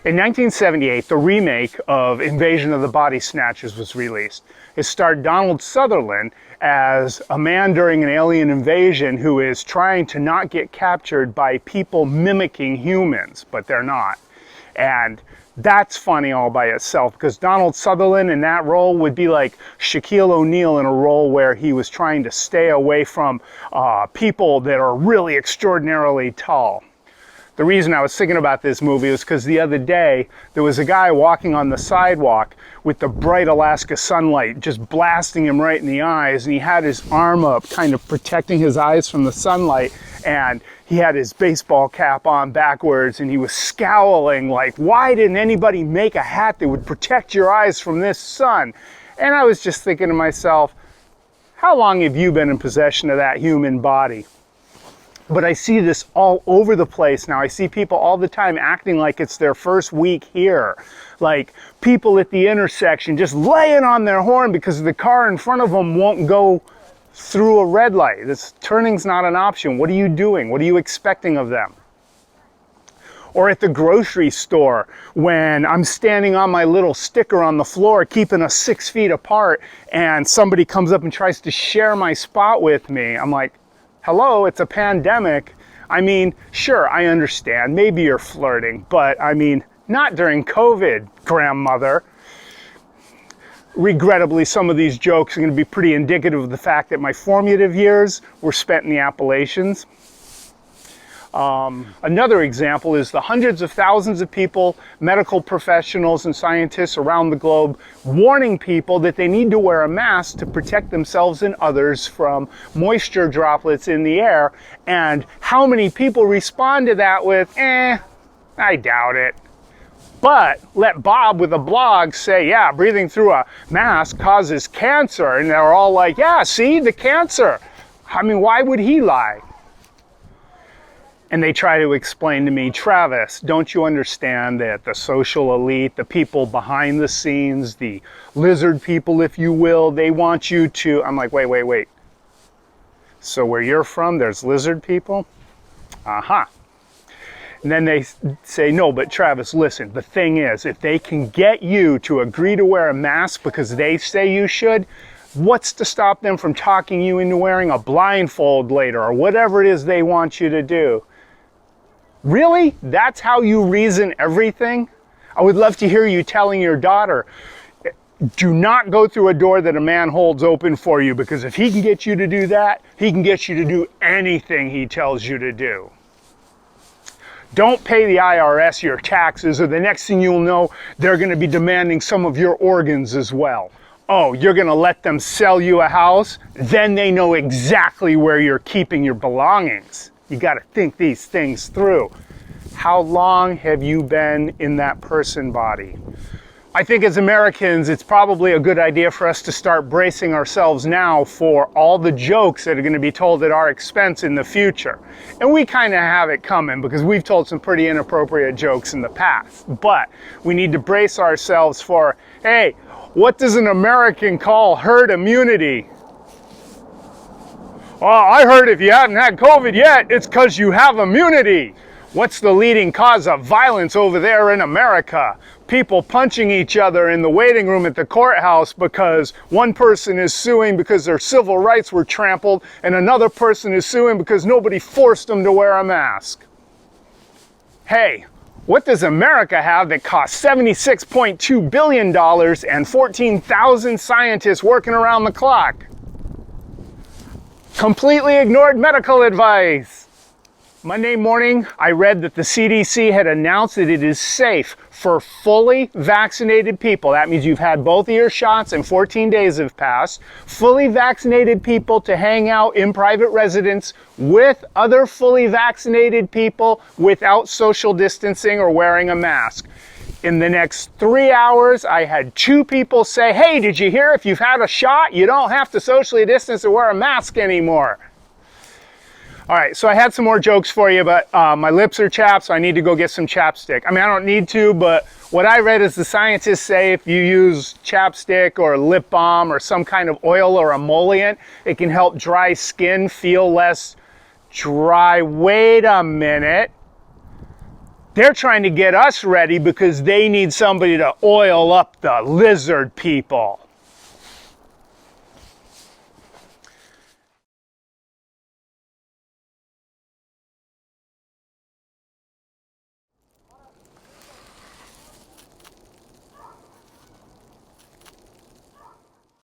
In 1978, the remake of Invasion of the Body Snatchers was released. It starred Donald Sutherland as a man during an alien invasion who is trying to not get captured by people mimicking humans, but they're not. And that's funny all by itself, because Donald Sutherland in that role would be like Shaquille O'Neal in a role where he was trying to stay away from people that are really extraordinarily tall. The reason I was thinking about this movie was because the other day there was a guy walking on the sidewalk with the bright Alaska sunlight just blasting him right in the eyes, and he had his arm up kind of protecting his eyes from the sunlight, and he had his baseball cap on backwards, and he was scowling like, why didn't anybody make a hat that would protect your eyes from this sun? And I was just thinking to myself, how long have you been in possession of that human body? But I see this all over the place now. I see people all the time acting like it's their first week here. Like people at the intersection just laying on their horn because the car in front of them won't go through a red light. This turning's not an option. What are you doing? What are you expecting of them? Or at the grocery store, when I'm standing on my little sticker on the floor, keeping us 6 feet apart, and somebody comes up and tries to share my spot with me. I'm like, hello, it's a pandemic. I mean, sure, I understand. Maybe you're flirting, but I mean, not during COVID, grandmother. Regrettably, some of these jokes are going to be pretty indicative of the fact that my formative years were spent in the Appalachians. Another example is the hundreds of thousands of people, medical professionals and scientists around the globe, warning people that they need to wear a mask to protect themselves and others from moisture droplets in the air. And how many people respond to that with, I doubt it. But let Bob with a blog say, yeah, breathing through a mask causes cancer. And they're all like, yeah, see, the cancer. I mean, why would he lie? And they try to explain to me, Travis, don't you understand that the social elite, the people behind the scenes, the lizard people, if you will, they want you to... I'm like, wait. So where you're from, there's lizard people? Uh-huh. And then they say, no, but Travis, listen, the thing is, if they can get you to agree to wear a mask because they say you should, what's to stop them from talking you into wearing a blindfold later or whatever it is they want you to do? Really? That's how you reason everything? I would love to hear you telling your daughter, do not go through a door that a man holds open for you, because if he can get you to do that, he can get you to do anything he tells you to do. Don't pay the IRS your taxes, or the next thing you'll know, they're going to be demanding some of your organs as well. Oh, you're going to let them sell you a house? Then they know exactly where you're keeping your belongings. You got to think these things through. How long have you been in that person body? I think as Americans, it's probably a good idea for us to start bracing ourselves now for all the jokes that are going to be told at our expense in the future. And we kind of have it coming because we've told some pretty inappropriate jokes in the past. But we need to brace ourselves for, hey, what does an American call herd immunity? Oh, I heard if you haven't had COVID yet, it's because you have immunity. What's the leading cause of violence over there in America? People punching each other in the waiting room at the courthouse because one person is suing because their civil rights were trampled and another person is suing because nobody forced them to wear a mask. Hey, what does America have that costs $76.2 billion and 14,000 scientists working around the clock? Completely ignored medical advice. Monday morning, I read that the CDC had announced that it is safe for fully vaccinated people. That means you've had both of your shots and 14 days have passed. Fully vaccinated people to hang out in private residence with other fully vaccinated people without social distancing or wearing a mask. In the next 3 hours, I had 2 people say, hey, did you hear if you've had a shot, you don't have to socially distance or wear a mask anymore. All right, so I had some more jokes for you, but my lips are chapped, so I need to go get some chapstick. I mean, I don't need to, but what I read is the scientists say if you use chapstick or lip balm or some kind of oil or emollient, it can help dry skin feel less dry. Wait a minute. They're trying to get us ready because they need somebody to oil up the lizard people.